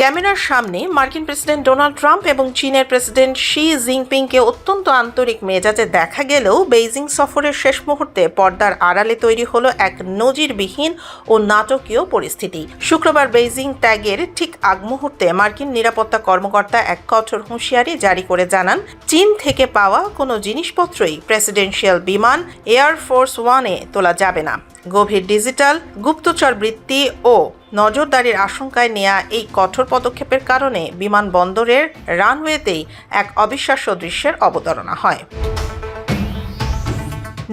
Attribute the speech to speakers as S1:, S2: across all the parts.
S1: ক্যামেরার সামনে মার্কিন প্রেসিডেন্ট ডোনাল্ড ট্রাম্প এবং চীনের প্রেসিডেন্ট শি জিনপিংকে অত্যন্ত আন্তরিক মেজাজে দেখা গেলেও বেইজিং সফরের শেষ মুহূর্তে পর্দার আড়ালে তৈরি হলো এক নজিরবিহীন ও নাটকীয় পরিস্থিতি। শুক্রবার বেইজিং ত্যাগের ঠিক আগ মুহূর্তে মার্কিন নিরাপত্তা কর্মকর্তা এক কঠোর হুঁশিয়ারি জারি করে জানান, চীন থেকে পাওয়া কোনো জিনিসপত্রই প্রেসিডেন্সিয়াল বিমান এয়ার ফোর্স ওয়ানে তোলা যাবে না। গভীর ডিজিটাল গুপ্তচর বৃত্তি ও নজরদারির আশঙ্কায় নেয়া এই কঠোর পদক্ষেপের কারণে বিমানবন্দরের রানওয়েতেই এক অবিশ্বাস্য দৃশ্যের অবতারণা হয়।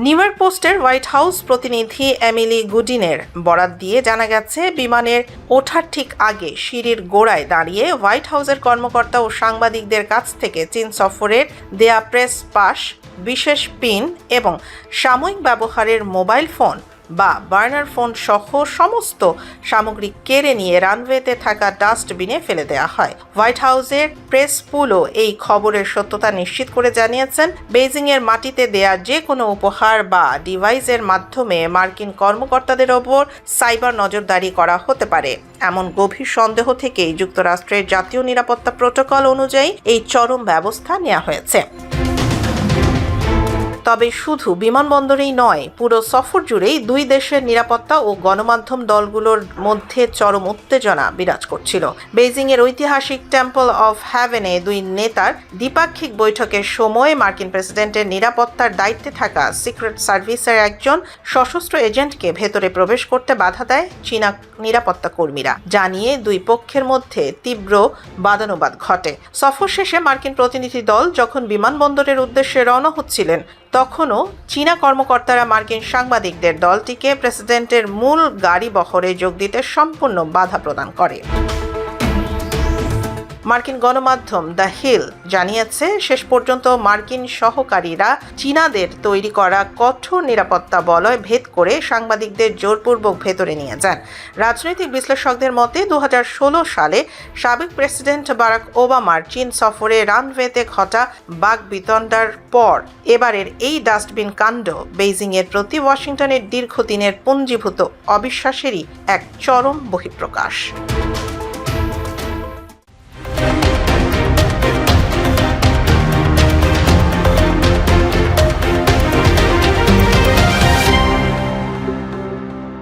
S1: নিউ ইয়র্ক পোস্টের হোয়াইট হাউস প্রতিনিধি এমিলি গুডিনের বরাত দিয়ে জানা গেছে, বিমানের ওঠার ঠিক আগে সিঁড়ির গোড়ায় দাঁড়িয়ে হোয়াইট হাউসের কর্মকর্তা ও সাংবাদিকদের কাছ থেকে চীন সফরের দেয়া প্রেস পাস, বিশেষ পিন এবং সাময়িক ব্যবহারের মোবাইল ফোন বা বার্নার ফোন সহ সমস্ত সামগ্রী কেড়ে নিয়ে রানওয়েতে থাকা ডাস্টবিনে ফেলে দেওয়া হয়। হোয়াইট হাউসের প্রেস পুলও এই খবরের সত্যতা নিশ্চিত করে জানিয়েছেন, বেইজিংয়ের মাটিতে দেয়া যে কোনো উপহার বা ডিভাইসের মাধ্যমে মার্কিন কর্মকর্তাদের ওপর সাইবার নজরদারি করা হতে পারে। এমন গভীর সন্দেহ থেকেই যুক্তরাষ্ট্রের জাতীয় নিরাপত্তা প্রোটোকল অনুযায়ী এই চরম ব্যবস্থা নেওয়া হয়েছে। তবে শুধু বিমানবন্দরেই নয়, পুরো সফর জুড়েই দুই দেশের নিরাপত্তা ও গণমাধ্যম দলগুলোর মধ্যে চরম উত্তেজনা বিরাজ করছিল। বেইজিংয়ের ঐতিহাসিক টেম্পল অফ হ্যাভেনে দুই নেতার দ্বিপাক্ষিক বৈঠকের সময় মার্কিন প্রেসিডেন্টের নিরাপত্তার দায়িত্বে থাকা সিক্রেট সার্ভিসের একজন সশস্ত্র এজেন্টকে ভেতরে প্রবেশ করতে বাধা দেয় চীনা নিরাপত্তা কর্মীরা, জানিয়ে দুই পক্ষের মধ্যে তীব্র বাদানুবাদ ঘটে। সফর শেষে মার্কিন প্রতিনিধি দল যখন বিমানবন্দরের উদ্দেশ্যে রওনা হচ্ছিলেন, তখনও চীনা কর্মকর্তারা মার্কিন সাংবাদিকদের দলটিকে প্রেসিডেন্টের মূল গাড়ি বহরে যোগ দিতে সম্পূর্ণ বাধা প্রদান করে। মার্কিন গণমাধ্যম দ্য হিল জানিয়েছে, শেষ পর্যন্ত মার্কিন সহকারীরা চীনাদের তৈরি করা কঠোর নিরাপত্তা বলয় ভেদ করে সাংবাদিকদের জোরপূর্বক ভেতরে নিয়ে যান। রাজনৈতিক বিশ্লেষকদের মতে 2016 সালে সাবেক প্রেসিডেন্ট বারাক ওবামার চীন সফরে রানওয়েতে ঘটা বাকবিতণ্ডার পর এবারের এই ডাস্টবিন কাণ্ড বেইজিংয়ের প্রতি ওয়াশিংটনের দীর্ঘদিনের পুঞ্জীভূত অবিশ্বাসেরই এক চরম বহিঃপ্রকাশ।